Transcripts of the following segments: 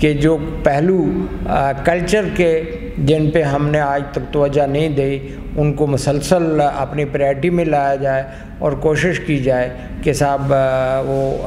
کہ جو پہلو کلچر کے جن پہ ہم نے آج تک توجہ نہیں دی ان کو مسلسل اپنی پریارٹی میں لایا جائے اور کوشش کی جائے کہ صاحب وہ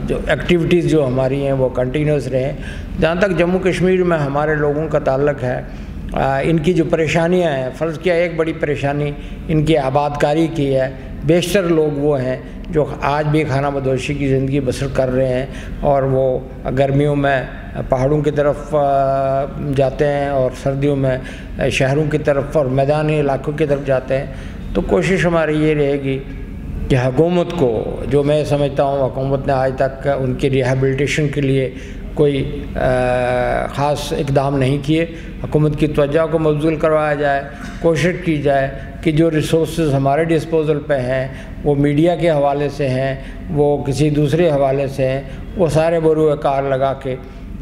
جو ایکٹیویٹیز جو ہماری ہیں وہ کنٹینیوس رہیں۔ جہاں تک جموں کشمیر میں ہمارے لوگوں کا تعلق ہے، ان کی جو پریشانیاں ہیں، فرض کیا ایک بڑی پریشانی ان کی آباد کاری کی ہے۔ بیشتر لوگ وہ ہیں جو آج بھی خانہ بدوشی کی زندگی بسر کر رہے ہیں اور وہ گرمیوں میں پہاڑوں کی طرف جاتے ہیں اور سردیوں میں شہروں کی طرف اور میدانی علاقوں کی طرف جاتے ہیں۔ تو کوشش ہماری یہ رہے گی کہ حکومت کو، جو میں سمجھتا ہوں حکومت نے آج تک ان کی ریہیبلیٹیشن کے لیے کوئی خاص اقدام نہیں کیے، حکومت کی توجہ کو مبذول کروایا جائے، کوشش کی جائے کہ جو ریسورسز ہمارے ڈسپوزل پہ ہیں، وہ میڈیا کے حوالے سے ہیں، وہ کسی دوسرے حوالے سے ہیں، وہ سارے بروئے کار لگا کے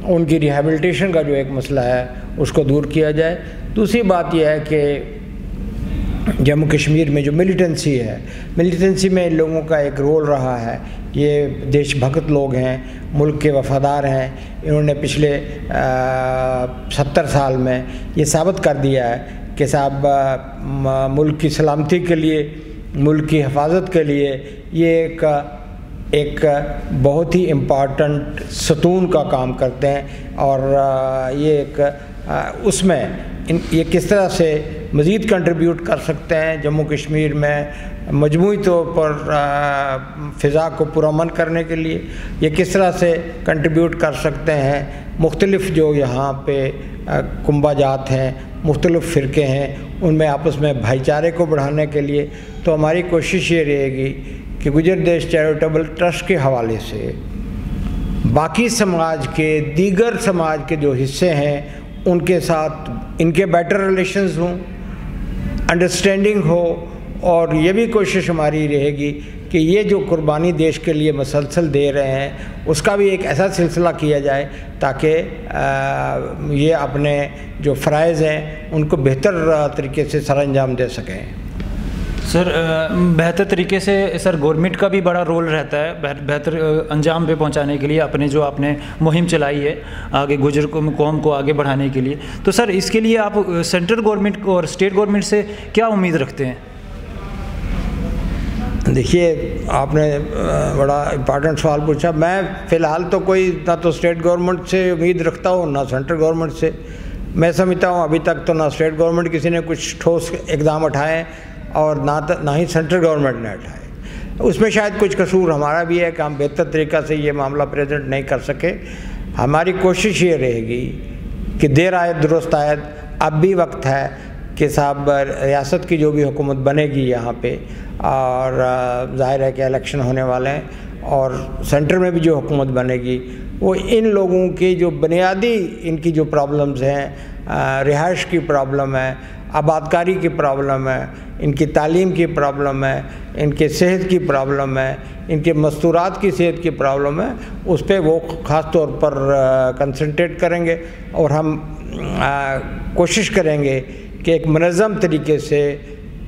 ان کی ریہیبلیٹیشن کا جو ایک مسئلہ ہے اس کو دور کیا جائے۔ دوسری بات یہ ہے کہ جموں کشمیر میں جو ملیٹنسی ہے، ملیٹنسی میں ان لوگوں کا ایک رول رہا ہے۔ یہ دیش بھگت لوگ ہیں، ملک کے وفادار ہیں، انہوں نے پچھلے 70 سال میں یہ ثابت کر دیا ہے کہ صاحب ملک کی سلامتی کے لیے، ملک کی حفاظت کے لیے یہ ایک بہت ہی امپارٹنٹ ستون کا کام کرتے ہیں، اور یہ ایک اس میں یہ کس طرح سے مزید کنٹریبیوٹ کر سکتے ہیں جموں کشمیر میں مجموعی طور پر فضا کو پرامن کرنے کے لیے، یہ کس طرح سے کنٹریبیوٹ کر سکتے ہیں مختلف جو یہاں پہ کنبہ جات ہیں، مختلف فرقے ہیں، ان میں آپس میں بھائی چارے کو بڑھانے کے لیے۔ تو ہماری کوشش یہ رہے گی کہ گجر دیش چیریٹیبل ٹرسٹ کے حوالے سے باقی سماج کے، دیگر سماج کے جو حصے ہیں ان کے ساتھ ان کے بیٹر ریلیشنز ہوں، انڈرسٹینڈنگ ہو، اور یہ بھی کوشش ہماری رہے گی کہ یہ جو قربانی دیش کے لیے مسلسل دے رہے ہیں اس کا بھی ایک ایسا سلسلہ کیا جائے تاکہ یہ اپنے جو فرائض ہیں ان کو بہتر طریقے سے سر انجام دے سکیں۔ سر بہتر طریقے سے سر گورنمنٹ کا بھی بڑا رول رہتا ہے بہتر انجام پہ پہنچانے کے لیے، اپنے جو آپ نے مہم چلائی ہے آگے گجر قوم کو آگے بڑھانے کے لیے۔ تو سر اس کے لیے آپ سینٹرل گورنمنٹ اور اسٹیٹ گورنمنٹ سے کیا امید رکھتے ہیں؟ دیکھیے، آپ نے بڑا امپارٹنٹ سوال پوچھا۔ میں فی الحال تو کوئی نہ تو اسٹیٹ گورنمنٹ سے امید رکھتا ہوں نہ سینٹرل گورنمنٹ سے۔ میں سمجھتا ہوں ابھی تک تو نہ اسٹیٹ گورنمنٹ کسی نے کچھ ٹھوس اقدام اٹھائے اور نہ ہی سینٹرل گورنمنٹ نے اٹھائے۔ اس میں شاید کچھ قصور ہمارا بھی ہے کہ ہم بہتر طریقہ سے یہ معاملہ پریزنٹ نہیں کر سکے۔ ہماری کوشش یہ رہے گی کہ دیر آئے درست آئے، اب بھی وقت ہے کہ صاحب ریاست کی جو بھی حکومت بنے گی یہاں پہ، اور ظاہر ہے کہ الیکشن ہونے والے ہیں، اور سینٹر میں بھی جو حکومت بنے گی وہ ان لوگوں کی جو بنیادی ان کی جو پرابلمز ہیں، رہائش کی پرابلم ہے، آبادکاری کی پرابلم ہے، ان کی تعلیم کی پرابلم ہے، ان کے صحت کی پرابلم ہے، ان کے مستورات کی صحت کی پرابلم ہے، اس پہ وہ خاص طور پر کنسنٹریٹ کریں گے، اور ہم کوشش کریں گے کہ ایک منظم طریقے سے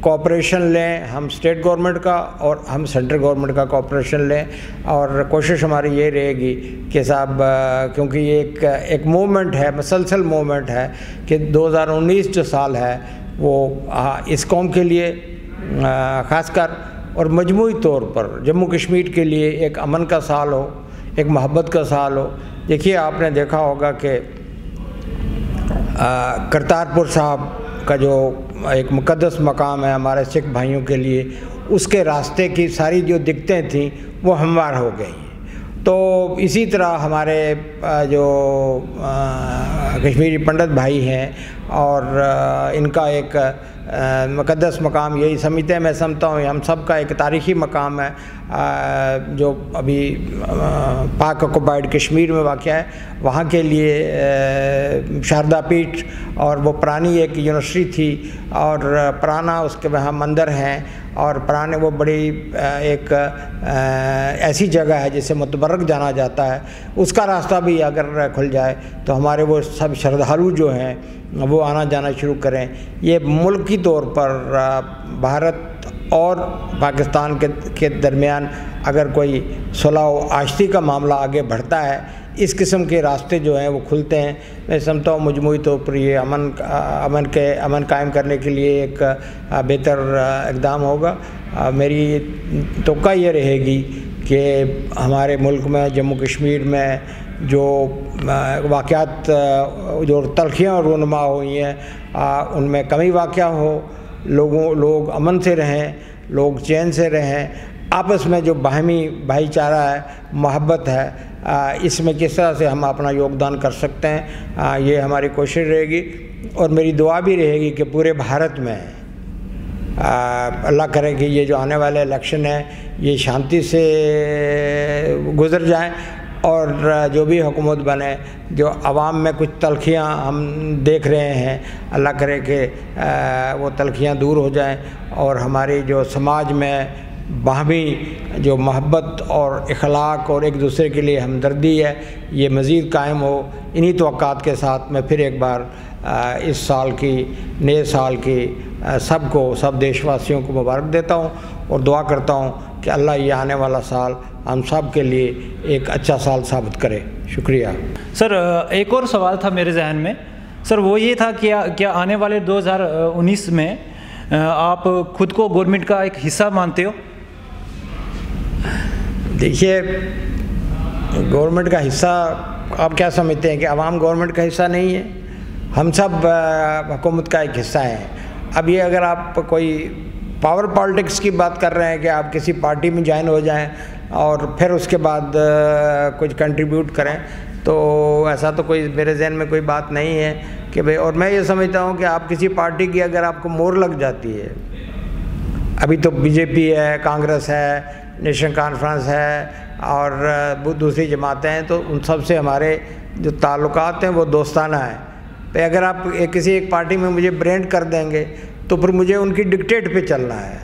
کوآپریشن لیں، ہم اسٹیٹ گورنمنٹ کا اور ہم سینٹرل گورنمنٹ کا کوآپریشن لیں، اور کوشش ہماری یہ رہے گی کہ صاحب کیونکہ یہ ایک موومنٹ ہے، مسلسل موومنٹ ہے کہ 2019 جو سال ہے وہ اس قوم کے لیے خاص کر اور مجموعی طور پر جموں کشمیر کے لیے ایک امن کا سال ہو، ایک محبت کا سال ہو۔ دیکھیے، آپ نے دیکھا ہوگا کہ کرتارپور صاحب کا جو ایک مقدس مقام ہے ہمارے سکھ بھائیوں کے لیے، اس کے راستے کی ساری جو دقتیں تھیں وہ ہموار ہو گئی۔ تو اسی طرح ہمارے جو کشمیری پنڈت بھائی ہیں اور ان کا ایک مقدس مقام یہی سمجھتے ہیں، میں سمجھتا ہوں ہم سب کا ایک تاریخی مقام ہے جو ابھی پاک آکوپائڈ کشمیر میں واقع ہے۔ وہاں کے لیے شاردا پیٹھ، اور وہ پرانی ایک یونیورسٹی تھی، اور پرانا اس کے وہاں مندر ہیں، اور پرانے وہ بڑی ایک ایسی جگہ ہے جسے متبرک جانا جاتا ہے۔ اس کا راستہ بھی اگر کھل جائے تو ہمارے وہ سب شردھالو جو ہیں وہ آنا جانا شروع کریں۔ یہ ملکی طور پر بھارت اور پاکستان کے درمیان اگر کوئی صلح و آشتی کا معاملہ آگے بڑھتا ہے، اس قسم کے راستے جو ہیں وہ کھلتے ہیں۔ میں سمجھتا ہوں مجموعی طور پر یہ امن قائم کرنے کے لیے ایک بہتر اقدام ہوگا۔ میری توقع یہ رہے گی کہ ہمارے ملک میں جموں کشمیر میں جو واقعات جو تلخیاں رونما ہوئی ہیں ان میں کمی واقع ہو، لوگ امن سے رہیں، لوگ چین سے رہیں، آپس میں جو باہمی بھائی چارہ ہے، محبت ہے، اس میں کس طرح سے ہم اپنا یوگدان کر سکتے ہیں، یہ ہماری کوشش رہے گی۔ اور میری دعا بھی رہے گی کہ پورے بھارت میں اللہ کرے کہ یہ جو آنے والے الیکشن ہیں یہ شانتی سے گزر جائیں، اور جو بھی حکومت بنے، جو عوام میں کچھ تلخیاں ہم دیکھ رہے ہیں، اللہ کرے کہ وہ تلخیاں دور ہو جائیں، اور ہماری جو سماج میں باہمی جو محبت اور اخلاق اور ایک دوسرے کے لیے ہمدردی ہے یہ مزید قائم ہو۔ انہی توقعات کے ساتھ میں پھر ایک بار اس سال کی نئے سال کی سب دیش واسیوں کو مبارک دیتا ہوں، اور دعا کرتا ہوں کہ اللہ یہ آنے والا سال ہم سب کے لیے ایک اچھا سال ثابت کرے۔ شکریہ سر۔ ایک اور سوال تھا میرے ذہن میں سر، وہ یہ تھا کہ کیا آنے والے 2019 میں آپ خود کو گورنمنٹ کا ایک حصہ مانتے ہو؟ دیکھیے، گورنمنٹ کا حصہ آپ کیا سمجھتے ہیں کہ عوام گورنمنٹ کا حصہ نہیں ہے؟ ہم سب حکومت کا ایک حصہ ہیں۔ اب یہ اگر آپ کوئی پاور پالیٹکس کی بات کر رہے ہیں کہ آپ کسی پارٹی میں جوائن ہو جائیں اور پھر اس کے بعد کچھ کنٹریبیوٹ کریں، تو ایسا تو کوئی میرے ذہن میں کوئی بات نہیں ہے کہ بھئی، اور میں یہ سمجھتا ہوں کہ آپ کسی پارٹی کی اگر آپ کو مور لگ جاتی ہے، ابھی تو بی جے پی ہے، کانگریس ہے، نیشنل کانفرنس ہے اور دوسری جماعتیں ہیں، تو ان سب سے ہمارے جو تعلقات ہیں وہ دوستانہ ہیں۔ تو اگر آپ کسی ایک پارٹی میں مجھے برینڈ کر دیں گے تو پھر مجھے ان کی ڈکٹیٹ پہ چلنا ہے۔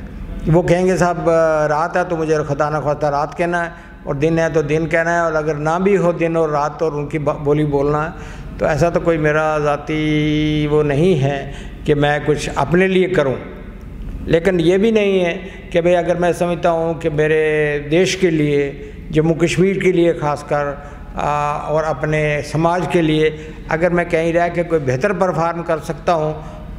وہ کہیں گے صاحب رات ہے تو مجھے خدا نہ خواستہ رات کہنا ہے، اور دن ہے تو دن کہنا ہے، اور اگر نہ بھی ہو دن اور رات اور ان کی بولی بولنا ہے، تو ایسا تو کوئی میرا ذاتی وہ نہیں ہے کہ میں کچھ اپنے لیے کروں۔ لیکن یہ بھی نہیں ہے کہ بھئی اگر میں سمجھتا ہوں کہ میرے دیش کے لیے، جموں کشمیر کے لیے خاص کر، اور اپنے سماج کے لیے اگر میں کہیں رہ کے کوئی بہتر پرفارم کر سکتا ہوں،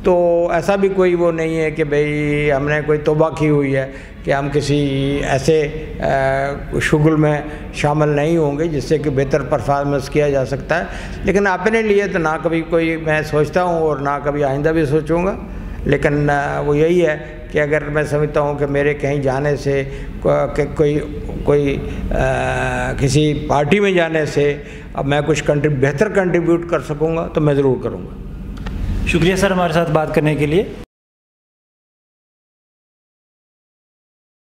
تو ایسا بھی کوئی وہ نہیں ہے کہ بھئی ہم نے کوئی توبہ کی ہوئی ہے کہ ہم کسی ایسے شغل میں شامل نہیں ہوں گے جس سے کہ بہتر پرفارمنس کیا جا سکتا ہے۔ لیکن اپنے لیے تو نہ کبھی کوئی میں سوچتا ہوں اور نہ کبھی آئندہ بھی سوچوں گا، لیکن وہ یہی ہے کہ اگر میں سمجھتا ہوں کہ میرے کہیں جانے سے کوئی کسی پارٹی میں جانے سے اب میں کچھ بہتر کنٹریبیوٹ کر سکوں گا تو میں ضرور کروں گا۔ شکریہ سر ہمارے ساتھ بات کرنے کے لیے۔